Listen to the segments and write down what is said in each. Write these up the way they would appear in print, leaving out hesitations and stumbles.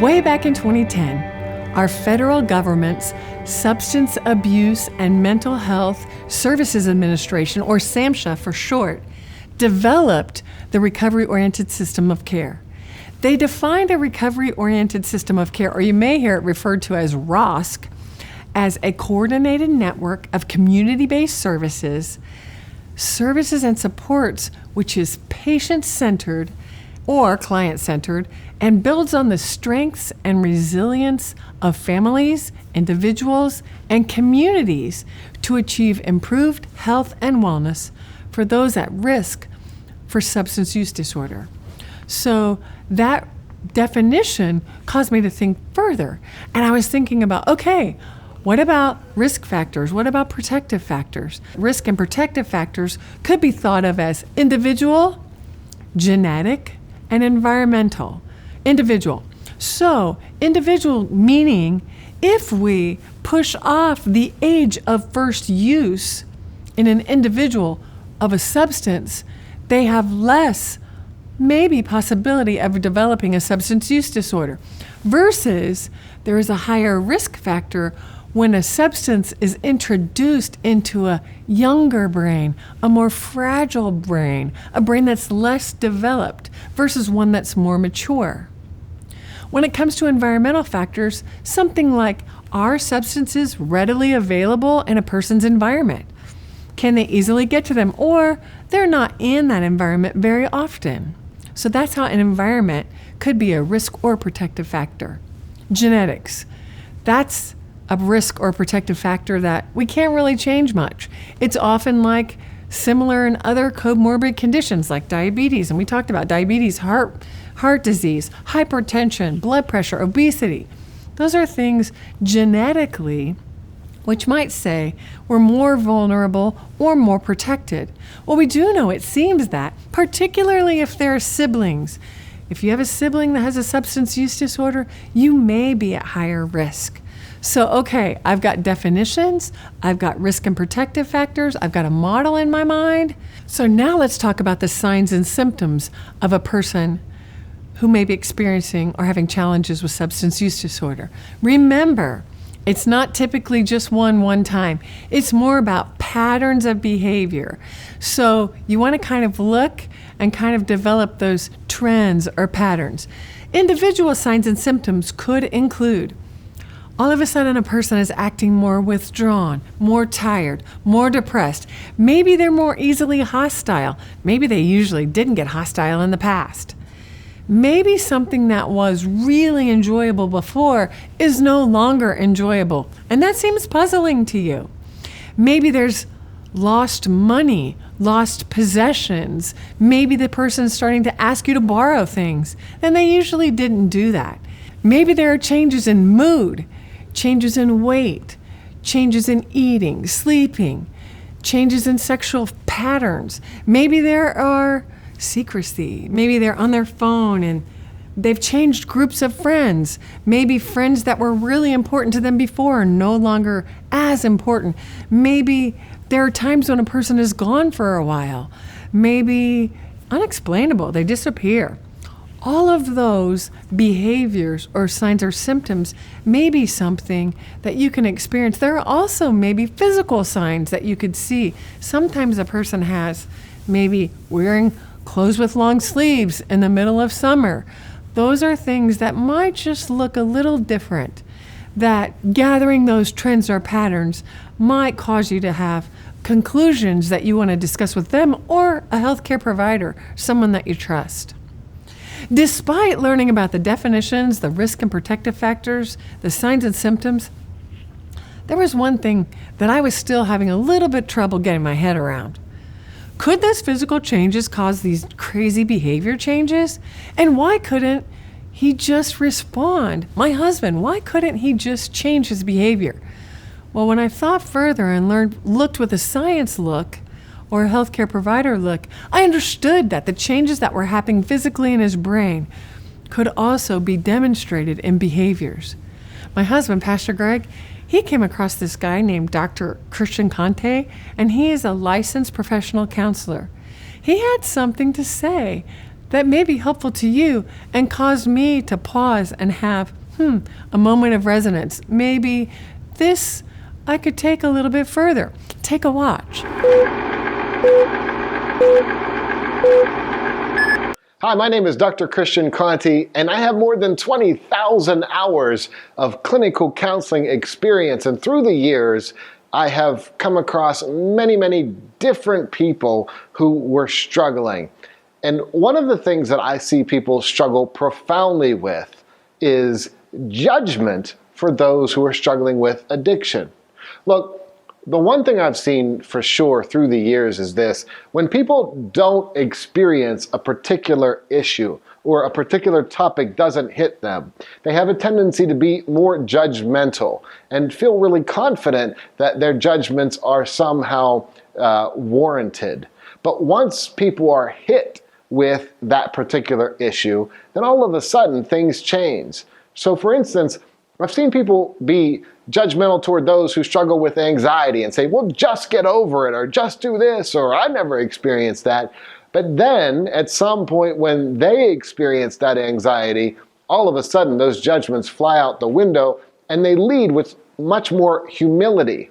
Way back in 2010, our federal government's Substance Abuse and Mental Health Services Administration, or SAMHSA for short, developed the recovery-oriented system of care. They defined a recovery-oriented system of care, or you may hear it referred to as ROSC, as a coordinated network of community-based services and supports which is patient-centered or client-centered and builds on the strengths and resilience of families, individuals, and communities to achieve improved health and wellness for those at risk for substance use disorder. So that definition caused me to think further. And I was thinking about, okay, what about risk factors? What about protective factors? Risk and protective factors could be thought of as individual, genetic, and environmental. Individual. So individual meaning if we push off the age of first use in an individual of a substance, they have less maybe possibility of developing a substance use disorder, versus there is a higher risk factor when a substance is introduced into a younger brain, a more fragile brain, a brain that's less developed versus one that's more mature. When it comes to environmental factors, something like, are substances readily available in a person's environment? Can they easily get to them? Or they're not in that environment very often. So that's how an environment could be a risk or protective factor. Genetics. That's a risk or protective factor that we can't really change much. It's often like similar in other comorbid conditions like diabetes, and we talked about diabetes, heart disease, hypertension, blood pressure, obesity. Those are things genetically which might say we're more vulnerable or more protected. Well, we do know it seems that, particularly if there are siblings. If you have a sibling that has a substance use disorder, you may be at higher risk. So, okay, I've got definitions, I've got risk and protective factors, I've got a model in my mind. So now let's talk about the signs and symptoms of a person who may be experiencing or having challenges with substance use disorder. Remember, it's not typically just one time. It's more about patterns of behavior. So you want to kind of look and kind of develop those trends or patterns. Individual signs and symptoms could include all of a sudden a person is acting more withdrawn, more tired, more depressed. Maybe they're more easily hostile. Maybe they usually didn't get hostile in the past. Maybe something that was really enjoyable before is no longer enjoyable, and that seems puzzling to you. Maybe there's lost money, lost possessions. Maybe the person's starting to ask you to borrow things, and they usually didn't do that. Maybe there are changes in mood, changes in weight, changes in eating, sleeping, changes in sexual patterns. Maybe there are secrecy. Maybe they're on their phone and they've changed groups of friends. Maybe friends that were really important to them before are no longer as important. Maybe there are times when a person is gone for a while. Maybe unexplainable, they disappear. All of those behaviors or signs or symptoms may be something that you can experience. There are also maybe physical signs that you could see. Sometimes a person has maybe wearing clothes with long sleeves in the middle of summer. Those are things that might just look a little different, that gathering those trends or patterns might cause you to have conclusions that you want to discuss with them or a healthcare provider, someone that you trust. Despite learning about the definitions, the risk and protective factors, the signs and symptoms, there was one thing that I was still having a little bit trouble getting my head around. Could those physical changes cause these crazy behavior changes? And why couldn't he just respond? My husband, why couldn't he just change his behavior? Well, when I thought further and looked with a science look or a healthcare provider look, I understood that the changes that were happening physically in his brain could also be demonstrated in behaviors. My husband, Pastor Greg, he came across this guy named Dr. Christian Conte, and he is a licensed professional counselor. He had something to say that may be helpful to you and cause me to pause and have a moment of resonance. Maybe this I could take a little bit further. Take a watch. Hi, my name is Dr. Christian Conti, and I have more than 20,000 hours of clinical counseling experience. And through the years, I have come across many, many different people who were struggling. And one of the things that I see people struggle profoundly with is judgment for those who are struggling with addiction. Look, the one thing I've seen for sure through the years is this: when people don't experience a particular issue or a particular topic doesn't hit them, they have a tendency to be more judgmental and feel really confident that their judgments are somehow warranted. But once people are hit with that particular issue, then all of a sudden things change. So for instance, I've seen people be judgmental toward those who struggle with anxiety and say, well, just get over it, or just do this, or I never experienced that. But then at some point when they experience that anxiety, all of a sudden those judgments fly out the window and they lead with much more humility.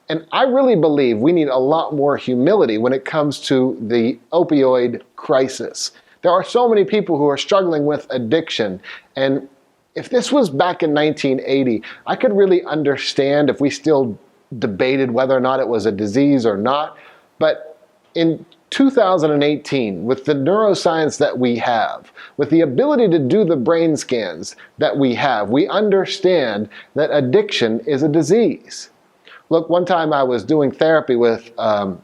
And I really believe we need a lot more humility when it comes to the opioid crisis. There are so many people who are struggling with addiction, and if this was back in 1980, I could really understand if we still debated whether or not it was a disease or not. But in 2018, with the neuroscience that we have, with the ability to do the brain scans that we have, we understand that addiction is a disease. Look, one time I was doing therapy with a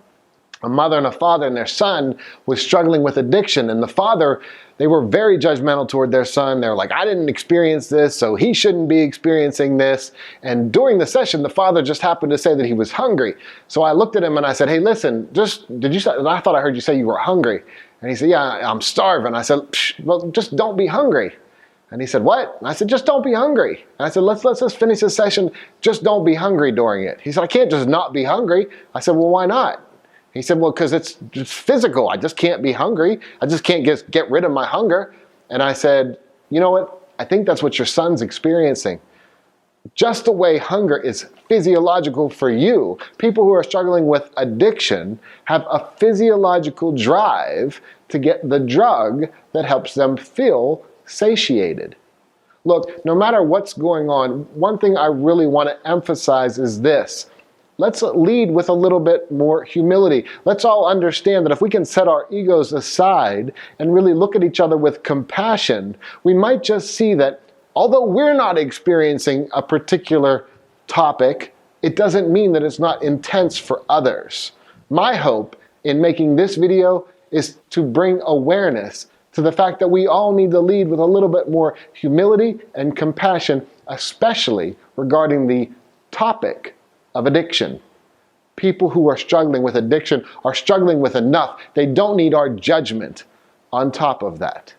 mother and a father, and their son was struggling with addiction. And the father, they were very judgmental toward their son. They were like, I didn't experience this, so he shouldn't be experiencing this. And during the session, the father just happened to say that he was hungry. So I looked at him and I said, hey, listen, I thought I heard you say you were hungry. And he said, yeah, I'm starving. I said, well, just don't be hungry. And he said, what? And I said, just don't be hungry. And I said, let's just finish this session. Just don't be hungry during it. He said, I can't just not be hungry. I said, well, why not? He said, well, because it's just physical. I just can't be hungry. I just can't get rid of my hunger. And I said, you know what? I think that's what your son's experiencing. Just the way hunger is physiological for you, people who are struggling with addiction have a physiological drive to get the drug that helps them feel satiated. Look, no matter what's going on, one thing I really want to emphasize is this. Let's lead with a little bit more humility. Let's all understand that if we can set our egos aside and really look at each other with compassion, we might just see that although we're not experiencing a particular topic, it doesn't mean that it's not intense for others. My hope in making this video is to bring awareness to the fact that we all need to lead with a little bit more humility and compassion, especially regarding the topic of addiction. People who are struggling with addiction are struggling with enough. They don't need our judgment on top of that.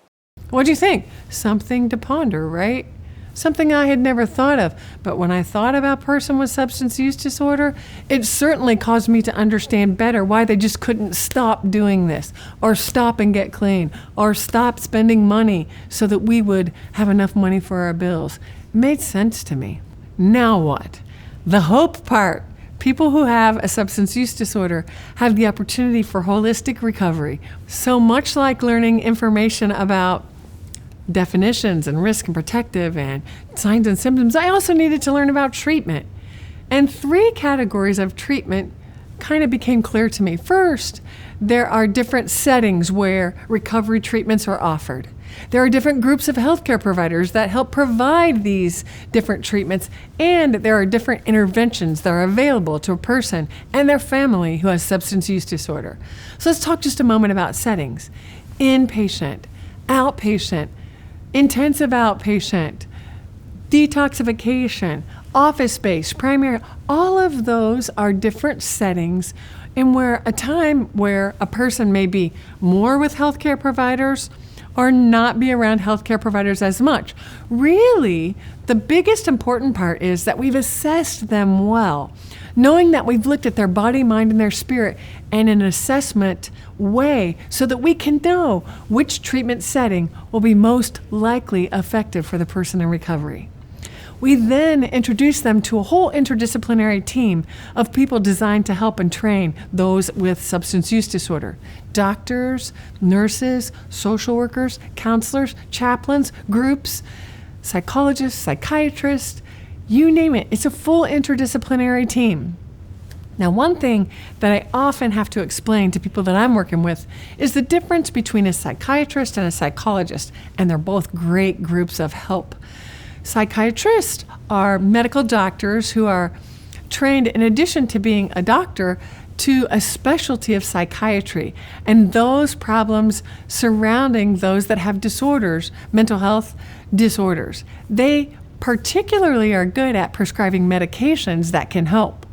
What do you think? Something to ponder, right? Something I had never thought of. But when I thought about a person with substance use disorder, it certainly caused me to understand better why they just couldn't stop doing this, or stop and get clean, or stop spending money so that we would have enough money for our bills. It made sense to me. Now what? The hope part. People who have a substance use disorder have the opportunity for holistic recovery. So much like learning information about definitions and risk and protective and signs and symptoms, I also needed to learn about treatment. And 3 categories of treatment kind of became clear to me. First, there are different settings where recovery treatments are offered. There are different groups of healthcare providers that help provide these different treatments, and there are different interventions that are available to a person and their family who has substance use disorder. So let's talk just a moment about settings. Inpatient, outpatient, intensive outpatient, detoxification, office-based, primary, all of those are different settings and where a time where a person may be more with healthcare providers or not be around healthcare providers as much. Really, the biggest important part is that we've assessed them well, knowing that we've looked at their body, mind, and their spirit in an assessment way so that we can know which treatment setting will be most likely effective for the person in recovery. We then introduce them to a whole interdisciplinary team of people designed to help and train those with substance use disorder. Doctors, nurses, social workers, counselors, chaplains, groups, psychologists, psychiatrists, you name it. It's a full interdisciplinary team. Now, one thing that I often have to explain to people that I'm working with is the difference between a psychiatrist and a psychologist, and they're both great groups of help. Psychiatrists are medical doctors who are trained, in addition to being a doctor, to a specialty of psychiatry and those problems surrounding those that have disorders, mental health disorders. They particularly are good at prescribing medications that can help.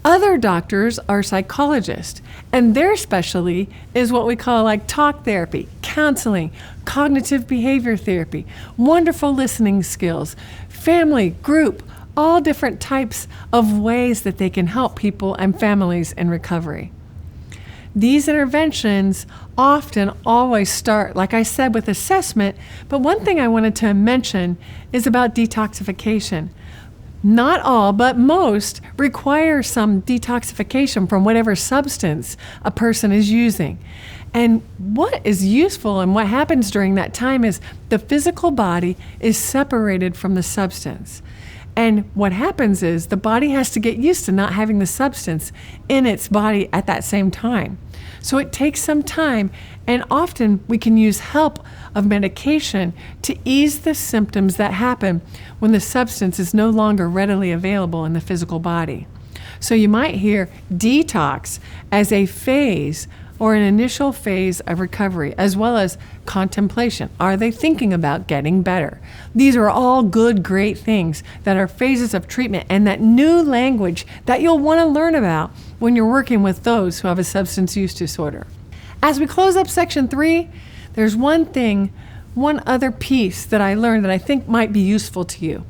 Other doctors are psychologists, and their specialty is what we call like talk therapy, counseling, cognitive behavior therapy, wonderful listening skills, family, group, all different types of ways that they can help people and families in recovery. These interventions often always start, like I said, with assessment, but one thing I wanted to mention is about detoxification. Not all, but most require some detoxification from whatever substance a person is using. And what is useful and what happens during that time is the physical body is separated from the substance. And what happens is the body has to get used to not having the substance in its body at that same time. So it takes some time, and often we can use help of medication to ease the symptoms that happen when the substance is no longer readily available in the physical body. So you might hear detox as a phase or an initial phase of recovery, as well as contemplation. Are they thinking about getting better? These are all good, great things that are phases of treatment and that new language that you'll want to learn about when you're working with those who have a substance use disorder. As we close up section 3, there's one other piece that I learned that I think might be useful to you.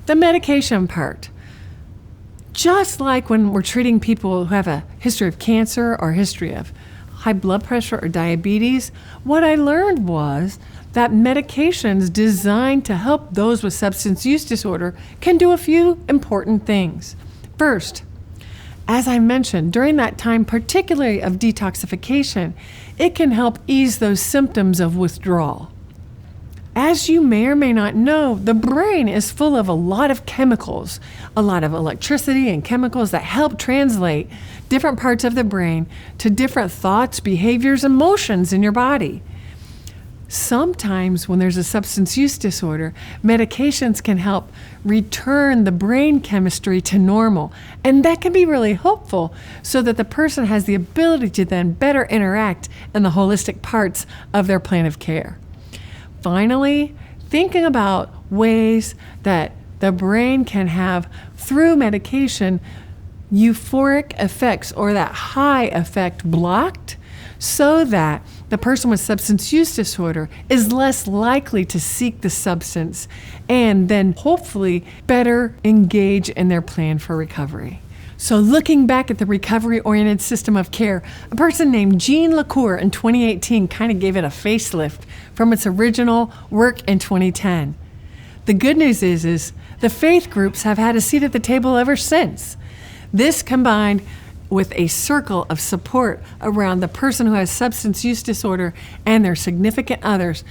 The medication part. Just like when we're treating people who have a history of cancer or a history of high blood pressure or diabetes, what I learned was that medications designed to help those with substance use disorder can do a few important things. First, as I mentioned, during that time, particularly of detoxification, it can help ease those symptoms of withdrawal. As you may or may not know, the brain is full of a lot of chemicals, a lot of electricity and chemicals that help translate different parts of the brain to different thoughts, behaviors, emotions in your body. Sometimes when there's a substance use disorder, medications can help return the brain chemistry to normal, and that can be really helpful so that the person has the ability to then better interact in the holistic parts of their plan of care. Finally, thinking about ways that the brain can have, through medication, euphoric effects or that high effect blocked so that the person with substance use disorder is less likely to seek the substance and then hopefully better engage in their plan for recovery. So looking back at the recovery-oriented system of care, a person named Jean LaCour in 2018 kind of gave it a facelift from its original work in 2010. The good news is the faith groups have had a seat at the table ever since. This combined with a circle of support around the person who has substance use disorder and their significant others,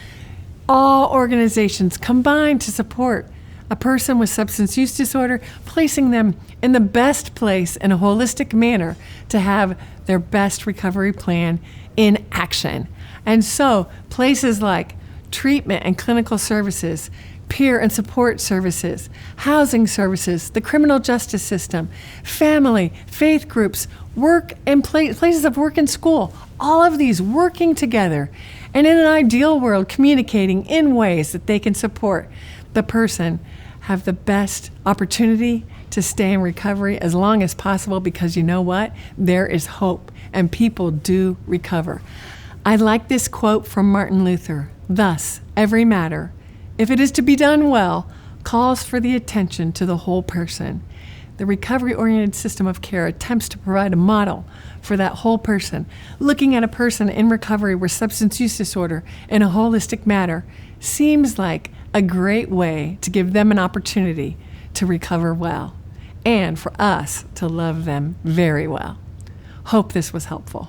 all organizations combine to support a person with substance use disorder, placing them in the best place in a holistic manner to have their best recovery plan in action. And so places like treatment and clinical services, peer and support services, housing services, the criminal justice system, family, faith groups, work and places of work and school, all of these working together and in an ideal world communicating in ways that they can support the person have the best opportunity to stay in recovery as long as possible, because you know what? There is hope and people do recover. I like this quote from Martin Luther. Thus, every matter, if it is to be done well, calls for the attention to the whole person. The recovery-oriented system of care attempts to provide a model for that whole person. Looking at a person in recovery with substance use disorder in a holistic manner seems like a great way to give them an opportunity to recover well and for us to love them very well. Hope this was helpful.